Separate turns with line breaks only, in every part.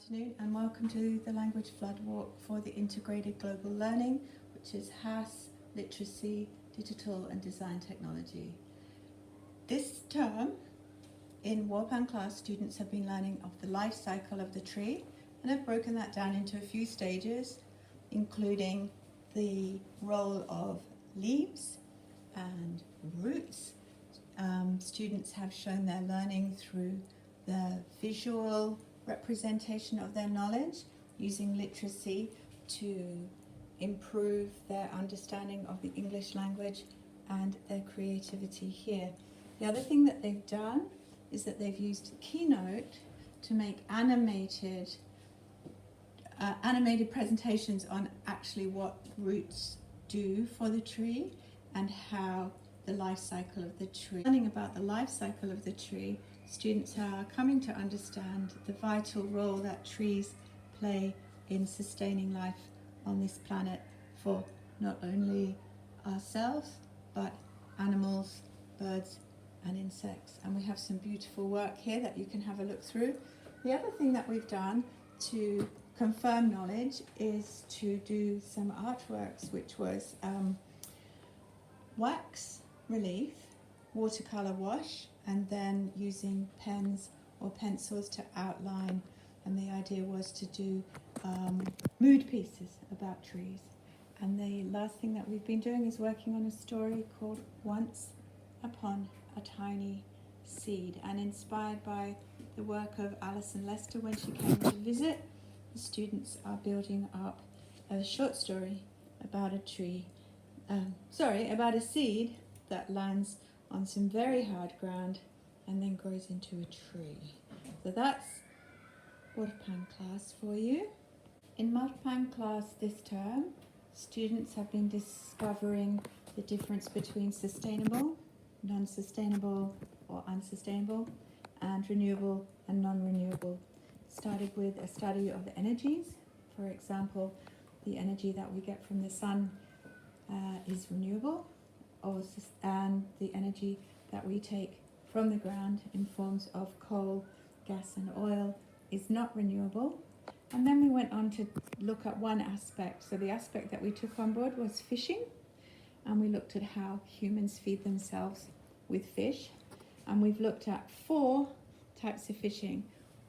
afternoon and welcome to the Language Flood Walk for the Integrated Global Learning, which is HASS, Literacy, Digital and Design Technology. This term in Warpan class, students have been learning of the life cycle of the tree and have broken that down into a few stages, including the role of leaves and roots. Students have shown their learning through the visual representation of their knowledge, using literacy to improve their understanding of the English language and their creativity here. The other thing that they've done is that they've used Keynote to make animated presentations on actually what roots do for the tree and how the life cycle of the tree. Learning about the life cycle of the tree, students are coming to understand the vital role that trees play in sustaining life on this planet for not only ourselves but animals, birds and insects. And we have some beautiful work here that you can have a look through. The other thing that we've done to confirm knowledge is to do some artworks, which was wax relief, watercolor wash, and then using pens or pencils to outline. And the idea was to do mood pieces about trees. And the last thing that we've been doing is working on a story called Once Upon a Tiny Seed, and inspired by the work of Alison Lester when she came to visit, the students are building up a short story about a tree, about a seed that lands on some very hard ground and then grows into a tree. So that's Warpan class for you. In Warpan class this term, students have been discovering the difference between sustainable, non-sustainable or unsustainable, and renewable and non-renewable. Started with a study of the energies. For example, the energy that we get from the sun is renewable, and the energy that we take from the ground in forms of coal, gas and oil is not renewable. And then we went on to look at one aspect. So the aspect that we took on board was fishing, and we looked at how humans feed themselves with fish. And we've looked at 4 types of fishing.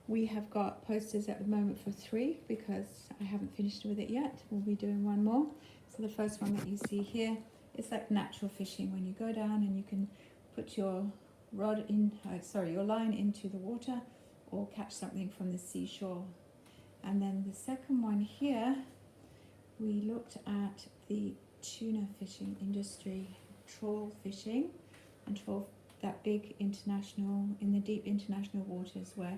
We have got posters at the moment for 3 because I haven't finished with it yet. We'll be doing one more. So the first one that you see here is like natural fishing, when you go down and you can put your your line into the water or catch something from the seashore. And then the second one here, we looked at the tuna fishing industry, trawl fishing, and trawl that big international, in the deep international waters where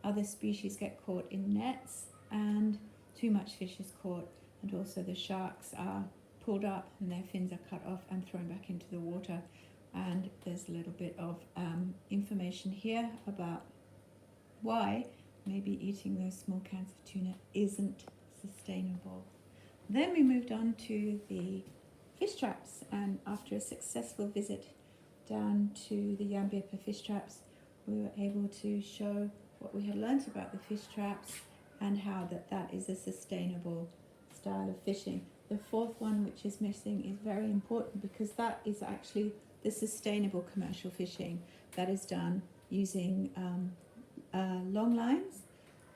other species get caught in nets and too much fish is caught, and also the sharks are pulled up and their fins are cut off and thrown back into the water. And there's a little bit of information here about why maybe eating those small cans of tuna isn't sustainable. Then we moved on to the fish traps, and after a successful visit down to the Yambiapa fish traps, we were able to show what we had learnt about the fish traps and how that is a sustainable style of fishing. The 4th one, which is missing, is very important because that is actually the sustainable commercial fishing that is done using long lines,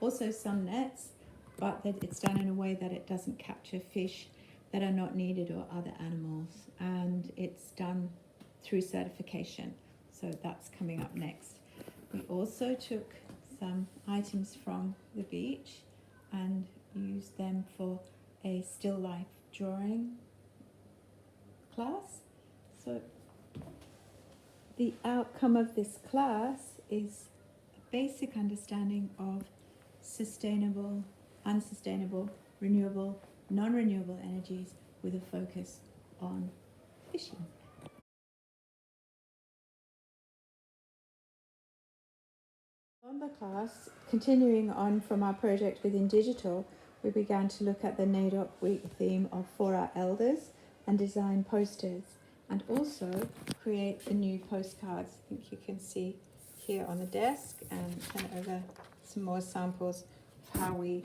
also some nets, but that it's done in a way that it doesn't capture fish that are not needed or other animals, and it's done through certification. So that's coming up next. We also took some items from the beach and used them for a still life drawing class. So the outcome of this class is a basic understanding of sustainable, unsustainable, renewable, non-renewable energies with a focus on fishing. On the class, continuing on from our project within digital, we began to look at the NAIDOC week theme of For Our Elders and design posters, and also create the new postcards. I think you can see here on the desk, and turn over some more samples of how we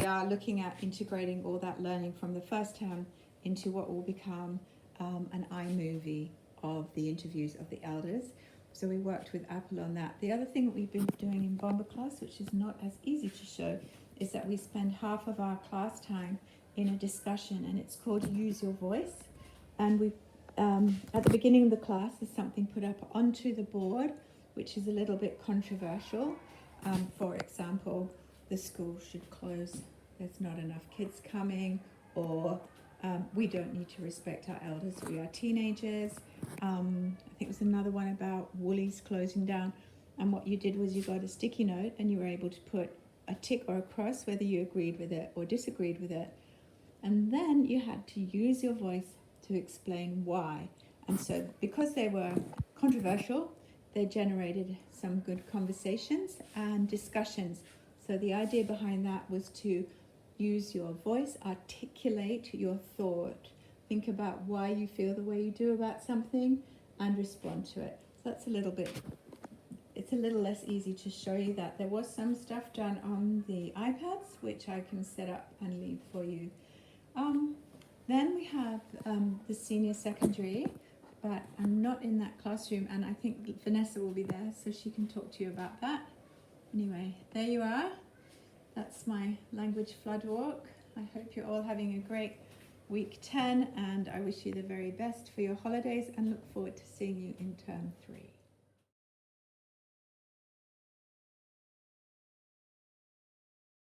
are looking at integrating all that learning from the first term into what will become an iMovie of the interviews of the elders. So we worked with Apple on that. The other thing that we've been doing in Bomber class, which is not as easy to show, is that we spend half of our class time in a discussion, and it's called Use Your Voice. And we, at the beginning of the class, there's something put up onto the board, which is a little bit controversial. For example, the school should close, there's not enough kids coming, or we don't need to respect our elders, we are teenagers. I think it was another one about Woolies closing down, and what you did was you got a sticky note and you were able to put a tick or a cross whether you agreed with it or disagreed with it, and then you had to use your voice to explain why. And so because they were controversial, they generated some good conversations and discussions. So the idea behind that was to use your voice, articulate your thought, think about why you feel the way you do about something, and respond to it. So that's it's a little less easy to show you that. There was some stuff done on the iPads, which I can set up and leave for you. Then we have the senior secondary, but I'm not in that classroom, and I think Vanessa will be there, so she can talk to you about that. Anyway, there you are. That's my language flood walk. I hope you're all having a great week 10, and I wish you the very best for your holidays and look forward to seeing you in term 3.